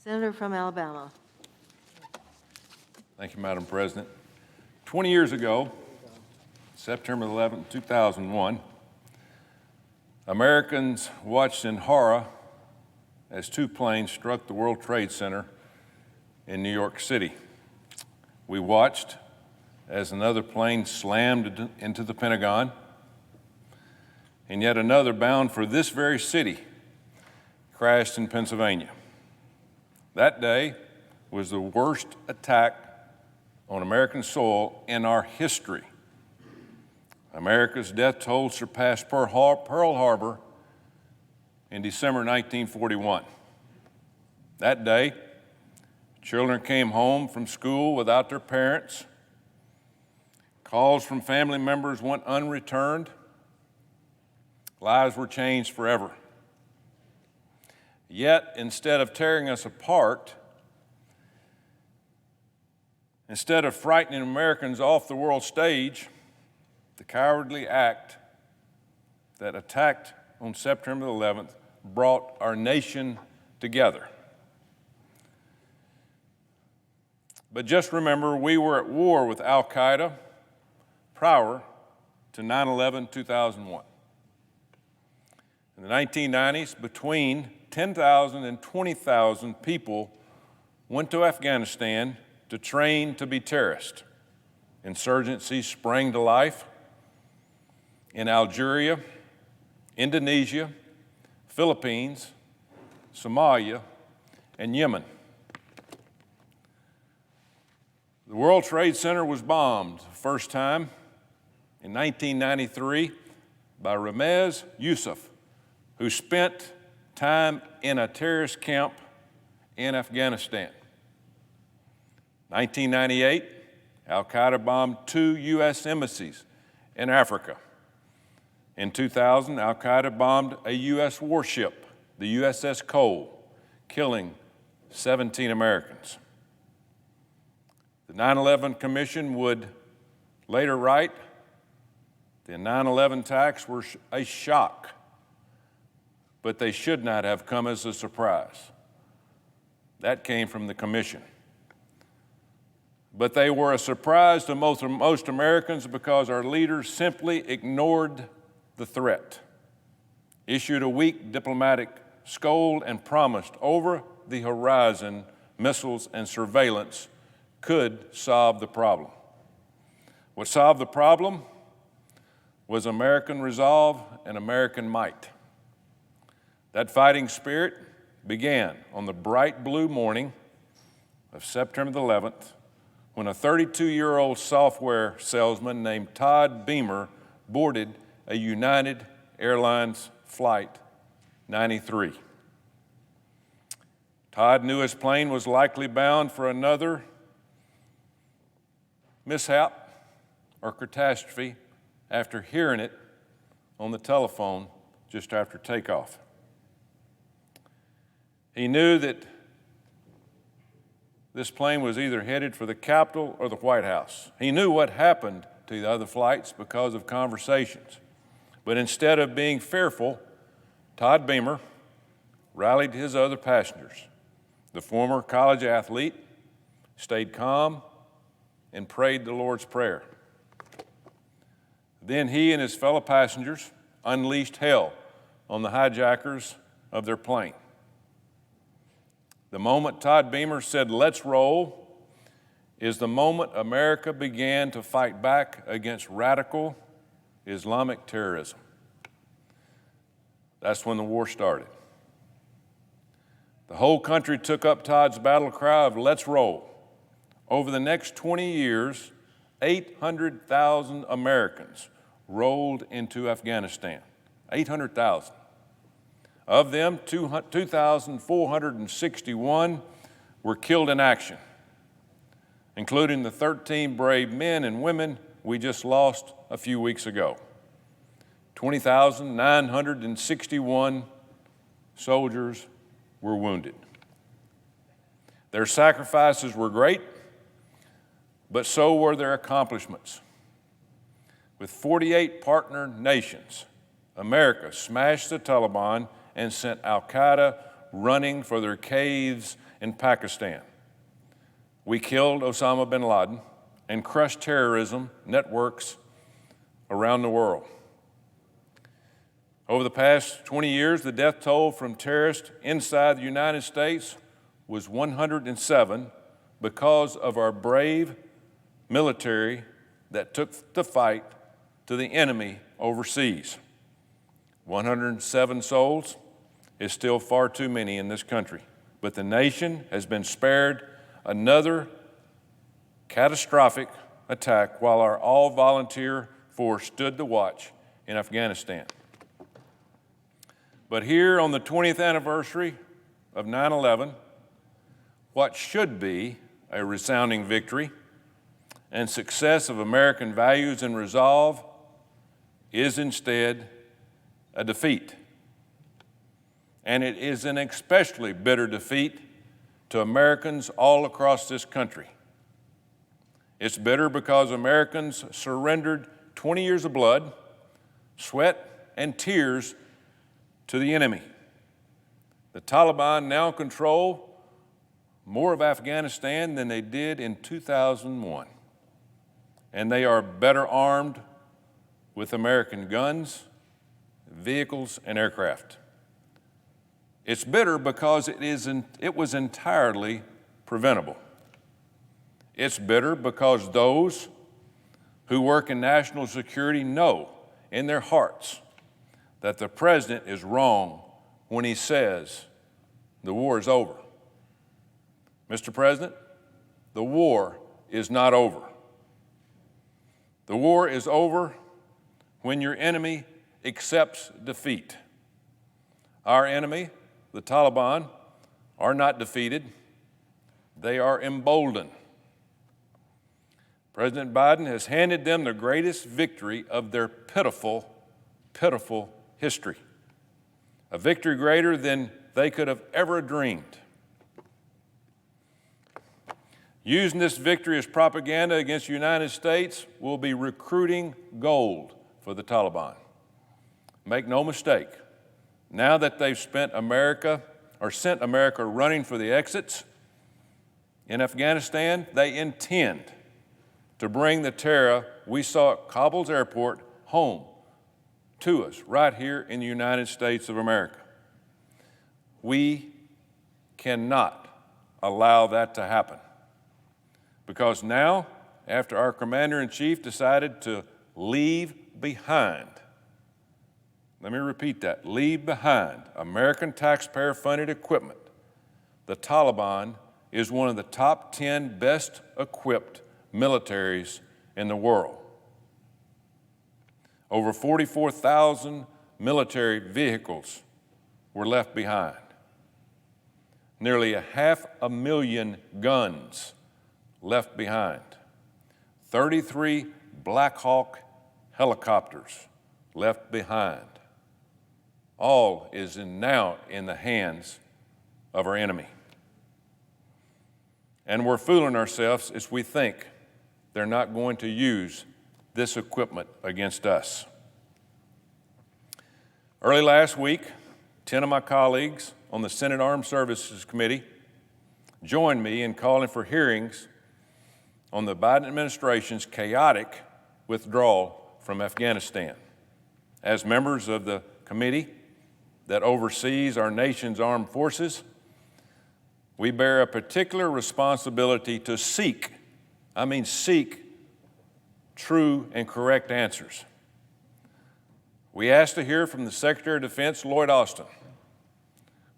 Senator from Alabama. Thank you, Madam President. 20 years ago, September 11, 2001, Americans watched in horror as two planes struck the World Trade Center in New York City. We watched as another plane slammed into the Pentagon, and yet another bound for this very city crashed in Pennsylvania. That day was the worst attack on American soil in our history. America's death toll surpassed Pearl Harbor in December 1941. That day, children came home from school without their parents. Calls from family members went unreturned. Lives were changed forever. Yet, instead of tearing us apart, instead of frightening Americans off the world stage, the cowardly act that attacked on September 11th brought our nation together. But just remember, we were at war with Al-Qaeda prior to 9/11/2001. In the 1990s, between 10,000 and 20,000 people went to Afghanistan to train to be terrorists. Insurgencies sprang to life in Algeria, Indonesia, Philippines, Somalia, and Yemen. The World Trade Center was bombed the first time in 1993 by Ramez Yousef, who spent time in a terrorist camp in Afghanistan. 1998, Al-Qaeda bombed 2 U.S. embassies in Africa. In 2000, Al-Qaeda bombed a U.S. warship, the USS Cole, killing 17 Americans. The 9/11 Commission would later write, the 9/11 attacks were a shock, but they should not have come as a surprise. That came from the Commission. But they were a surprise to most Americans because our leaders simply ignored the threat, issued a weak diplomatic scold, and promised over-the-horizon missiles and surveillance could solve the problem. What solved the problem was American resolve and American might. That fighting spirit began on the bright blue morning of September 11th, when a 32-year-old software salesman named Todd Beamer boarded a United Airlines Flight 93. Todd knew his plane was likely bound for another mishap or catastrophe after hearing it on the telephone just after takeoff. He knew that this plane was either headed for the Capitol or the White House. He knew what happened to the other flights because of conversations. But instead of being fearful, Todd Beamer rallied his other passengers. The former college athlete stayed calm and prayed the Lord's Prayer. Then he and his fellow passengers unleashed hell on the hijackers of their plane. The moment Todd Beamer said, "Let's roll," is the moment America began to fight back against radical Islamic terrorism. That's when the war started. The whole country took up Todd's battle cry of "Let's roll." Over the next 20 years, 800,000 Americans rolled into Afghanistan. 800,000. Of them, 2,461 were killed in action, including the 13 brave men and women we just lost a few weeks ago. 20,961 soldiers were wounded. Their sacrifices were great, but so were their accomplishments. With 48 partner nations, America smashed the Taliban and sent Al-Qaeda running for their caves in Pakistan. We killed Osama bin Laden and crushed terrorism networks around the world. Over the past 20 years, the death toll from terrorists inside the United States was 107 because of our brave military that took the fight to the enemy overseas. 107 souls is still far too many in this country, but the nation has been spared another catastrophic attack while our all-volunteer force stood to watch in Afghanistan. But here on the 20th anniversary of 9/11, what should be a resounding victory and success of American values and resolve is instead a defeat. And it is an especially bitter defeat to Americans all across this country. It's bitter because Americans surrendered 20 years of blood, sweat, and tears to the enemy. The Taliban now control more of Afghanistan than they did in 2001. And they are better armed with American guns, vehicles, and aircraft. It's bitter because it was entirely preventable. It's bitter because those who work in national security know in their hearts that the president is wrong when he says the war is over. Mr. President, the war is not over. The war is over when your enemy accepts defeat. Our enemy, the Taliban, are not defeated. They are emboldened. President Biden has handed them the greatest victory of their pitiful, pitiful history, a victory greater than they could have ever dreamed. Using this victory as propaganda against the United States will be recruiting gold for the Taliban. Make no mistake, now that they've sent America running for the exits in Afghanistan, they intend to bring the terror we saw at Kabul's airport home to us right here in the United States of America. We cannot allow that to happen. Because now, after our commander-in-chief decided to leave behind, let me repeat that, leave behind American taxpayer-funded equipment, the Taliban is one of the top 10 best equipped militaries in the world. Over 44,000 military vehicles were left behind. Nearly 500,000 guns left behind. 33 Black Hawk helicopters left behind. All is now in the hands of our enemy. And we're fooling ourselves as we think they're not going to use this equipment against us. Early last week, 10 of my colleagues on the Senate Armed Services Committee joined me in calling for hearings on the Biden administration's chaotic withdrawal from Afghanistan. As members of the committee that oversees our nation's armed forces, we bear a particular responsibility to seek true and correct answers. We asked to hear from the Secretary of Defense, Lloyd Austin,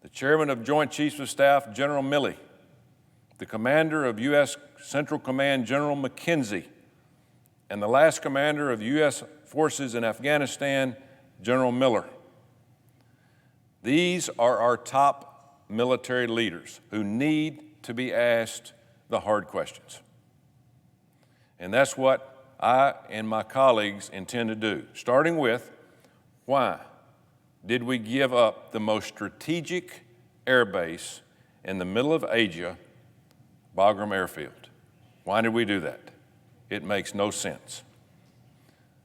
the Chairman of Joint Chiefs of Staff, General Milley, the Commander of U.S. Central Command, General McKenzie, and the last Commander of U.S. Forces in Afghanistan, General Miller. These are our top military leaders who need to be asked the hard questions. And that's what I and my colleagues intend to do, starting with, why did we give up the most strategic air base in the middle of Asia, Bagram Airfield? Why did we do that? It makes no sense.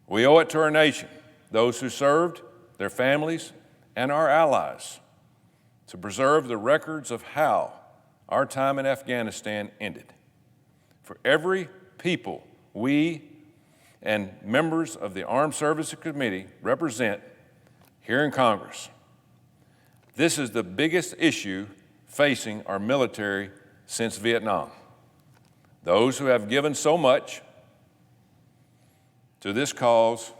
We owe it to our nation, those who served, their families, and our allies to preserve the records of how our time in Afghanistan ended. For every people we and members of the Armed Services Committee represent here in Congress, this is the biggest issue facing our military since Vietnam. Those who have given so much to this cause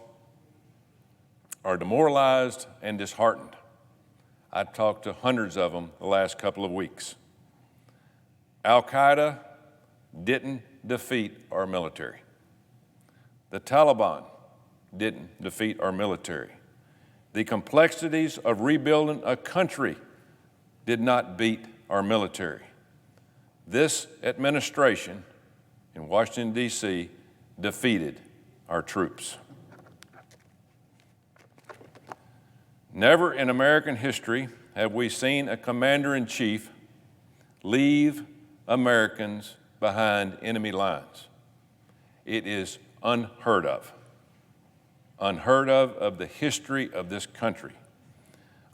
are demoralized and disheartened. I've talked to hundreds of them the last couple of weeks. Al-Qaeda didn't defeat our military. The Taliban didn't defeat our military. The complexities of rebuilding a country did not beat our military. This administration in Washington, D.C. defeated our troops. Never in American history have we seen a commander-in-chief leave Americans behind enemy lines. It is unheard of the history of this country.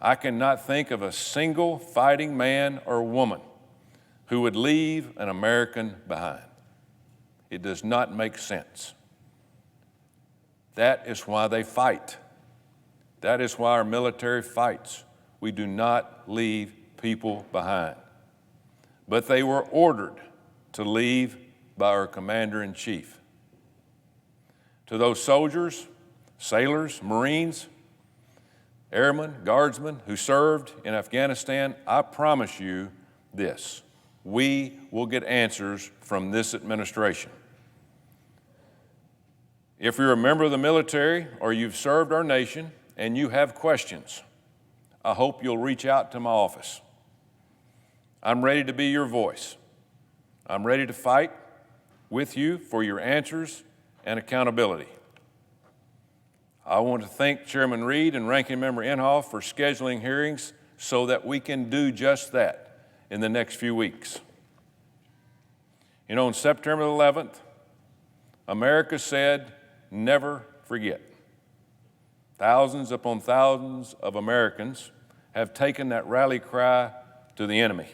I cannot think of a single fighting man or woman who would leave an American behind. It does not make sense. That is why they fight. That is why our military fights. We do not leave people behind. But they were ordered to leave by our commander-in-chief. To those soldiers, sailors, Marines, airmen, guardsmen who served in Afghanistan, I promise you this: we will get answers from this administration. If you're a member of the military or you've served our nation and you have questions, I hope you'll reach out to my office. I'm ready to be your voice. I'm ready to fight with you for your answers and accountability. I want to thank Chairman Reed and Ranking Member Inhofe for scheduling hearings so that we can do just that in the next few weeks. You know, on September 11th, America said, never forget. Thousands upon thousands of Americans have taken that rally cry to the enemy.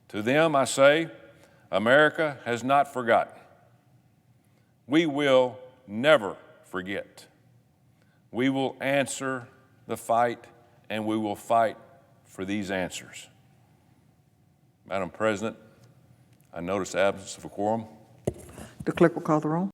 To them, I say, America has not forgotten. We will never forget. We will answer the fight, and we will fight for these answers. Madam President, I notice the absence of a quorum. The clerk will call the roll.